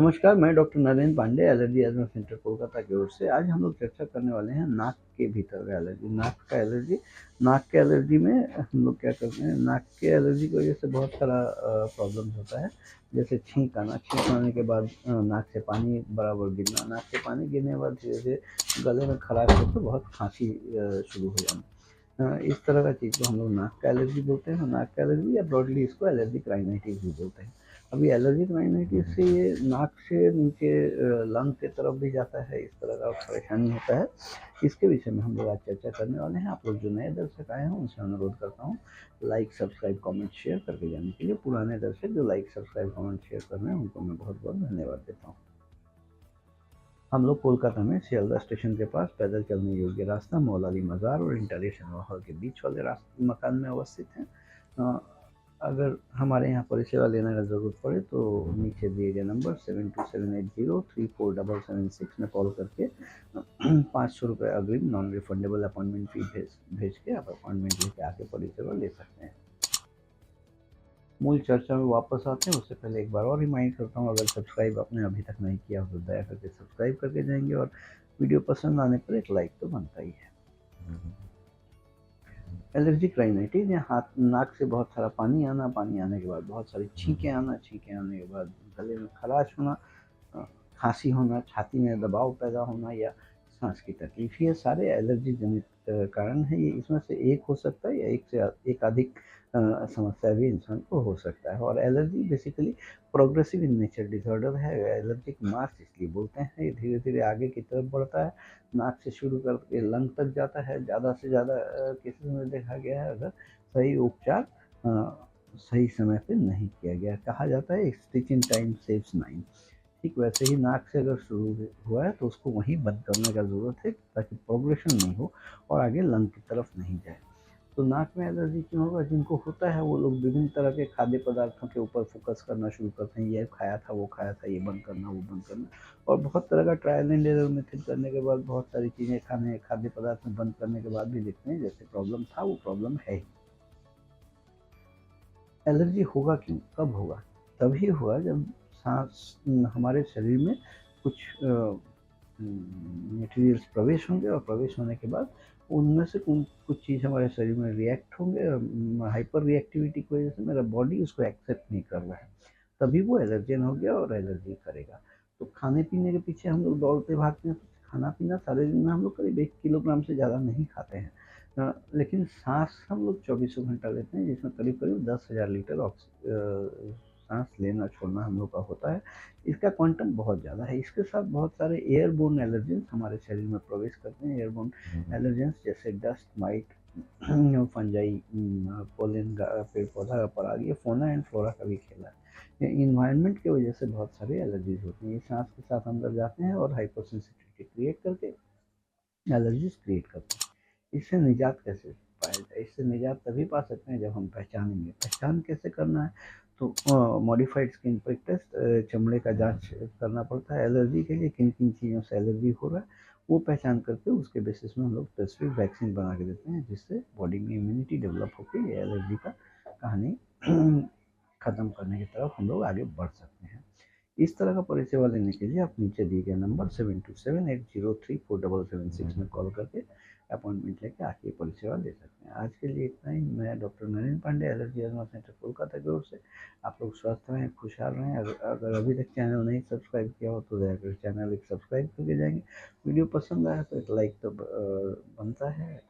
नमस्कार, मैं doctor Narendra Pande allergy asthma centre Kolkata की ओर से। आज हम लोग चर्चा करने वाले हैं नाक के भीतर का एलर्जी। नाक के एलर्जी में हम लोग क्या करते हैं, नाक के एलर्जी की वजह से बहुत सारा प्रॉब्लम्स होता है। जैसे छींक आने के बाद नाक से पानी बराबर गिरना, नाक से पानी गिरने के बाद धीरे धीरे गले में खराश होकर बहुत खांसी शुरू हो जाना। इस तरह का चीज़ को हम लोग नाक का एलर्जी बोलते हैं। नाक का एलर्जी या ब्रॉडली इसको एलर्जिक राइनाइटिस भी बोलते हैं। अभी एलर्जिक राइनाइटिस से ये नाक से नीचे लंग की तरफ भी जाता है, इस तरह का परेशानी होता है। इसके विषय में हम लोग आज चर्चा करने वाले हैं। आप लोग जो नए दर्शक आए हैं उनसे अनुरोध करता हूँ लाइक सब्सक्राइब कमेंट शेयर करके जाने के लिए। पुराने दर्शक जो लाइक सब्सक्राइब कमेंट शेयर कर रहे हैं उनको मैं बहुत बहुत धन्यवाद देता हूँ। हम लोग कोलकाता में सियालदह स्टेशन के पास पैदल चलने योग्य रास्ता, मौलाली मज़ार और इंटरनेशनल हॉल के बीच वाले रास्ते मकान में अवस्थित हैं। अगर हमारे यहाँ परिसेवा लेने का ज़रूरत पड़े तो नीचे दिए गए नंबर 7278034776 में कॉल करके 500 रुपये अग्रिम नॉन रिफंडेबल अपॉइंटमेंट फी भेज के आप अपॉइंटमेंट लेके आके परिसेवा ले सकते हैं। मूल चर्चा में वापस आते हैं उससे पहले एक बार और रिमाइंड करता हूँ, अगर सब्सक्राइब आपने अभी तक नहीं किया हो तो दया करके सब्सक्राइब करके जाएंगे और वीडियो पसंद आने पर एक लाइक तो बनता ही है। एलर्जिक राइनाइटिस या हाथ नाक से बहुत सारा पानी आने के बाद बहुत सारी छींकें आने के बाद गले में खराश होना, खांसी होना, छाती में दबाव पैदा होना या सांस की तकलीफ, ये सारे एलर्जी जनित कारण है। ये इसमें से एक हो सकता है या एक से अधिक समस्या भी इंसान को हो सकता है। और allergy basically progressive in nature disorder है। एलर्जिक मास इसलिए बोलते हैं। ये धीरे धीरे आगे की तरफ बढ़ता है, नाक से शुरू करके लंग तक जाता है। ज़्यादा से ज़्यादा केसेस में देखा गया है, अगर सही उपचार सही समय पे नहीं किया गया। कहा जाता है स्टिच इन टाइम सेव्स 9। ठीक वैसे ही नाक से अगर शुरू हुआ है तो उसको वहीं बंद करने का ज़रूरत है ताकि प्रोग्रेशन नहीं हो और आगे लंग की तरफ नहीं जाए। तो नाक में एलर्जी क्यों होगा? जिनको होता है वो लोग विभिन्न तरह के खाद्य पदार्थों के ऊपर फोकस करना शुरू करते हैं। ये खाया था, वो खाया था, ये बंद करना, वो बंद करना, और बहुत तरह का ट्रायल एंड एरर मेथड करने के बाद बहुत सारी चीज़ें खाद्य पदार्थ में बंद करने के बाद भी देखते हैं जैसे प्रॉब्लम था वो प्रॉब्लम है ही। एलर्जी होगा क्यों, कब होगा? तभी होगा जब सांस हमारे शरीर में कुछ मटेरियल्स प्रवेश होंगे और प्रवेश होने के बाद उनमें से कुछ चीज़ हमारे शरीर में रिएक्ट होंगे और हाइपर रिएक्टिविटी की वजह से मेरा बॉडी उसको एक्सेप्ट नहीं कर रहा है, तभी वो एलर्जन हो गया और एलर्जी करेगा। तो खाने पीने के पीछे हम लोग दौड़ते भागते हैं, तो खाना पीना सारे दिन में हम लोग करीब 1 किलोग्राम से ज़्यादा नहीं खाते हैं। लेकिन सांस हम लोग 24 घंटा लेते हैं, जिसमें करीब करीब 10,000 लीटर सांस लेना छोड़ना हम लोग का होता है। इसका क्वांटम बहुत ज़्यादा है। इसके साथ बहुत सारे एयरबोर्न एलर्जेंस हमारे शरीर में प्रवेश करते हैं। एयरबोर्न एलर्जेंस जैसे डस्ट माइट, फंजाई, पोलन, पेड़ पौधा का पराग, ये फोना एंड फ्लोरा का भी खेला है। ये इन्वायरमेंट की वजह से बहुत सारे एलर्जीज होती हैं। ये सांस के साथ अंदर जाते हैं और हाइपर सेंसिटिविटी क्रिएट करके एलर्जीज क्रिएट करते हैं। इससे निजात कैसे पाया जाए? इससे निजात तभी पा सकते हैं जब हम पहचानेंगे। पहचान कैसे करना है? तो मॉडिफाइड स्किन प्रिक टेस्ट, चमड़े का जांच करना पड़ता है। एलर्जी के लिए किन किन चीज़ों से एलर्जी हो रहा है वो पहचान करके उसके बेसिस में हम लोग स्पेसिफिक वैक्सीन बना के देते हैं, जिससे बॉडी में इम्यूनिटी डेवलप होकर ये एलर्जी का कहानी ख़त्म करने की तरफ हम लोग आगे बढ़ सकते हैं। इस तरह का परिसेवा लेने के लिए आप नीचे दिए गए नंबर 7278034776 में कॉल करके अपॉइंटमेंट लेके आके परिसेवा ले सकते हैं। आज के लिए इतना ही। मैं doctor Narendra Pande allergy asthma centre Kolkata की ओर से। आप लोग स्वस्थ रहें, खुशहाल रहें। अगर अभी तक चैनल नहीं सब्सक्राइब किया हो तो दया कर चैनल एक सब्सक्राइब करके जाएंगे। वीडियो पसंद आया तो एक लाइक तो बनता है।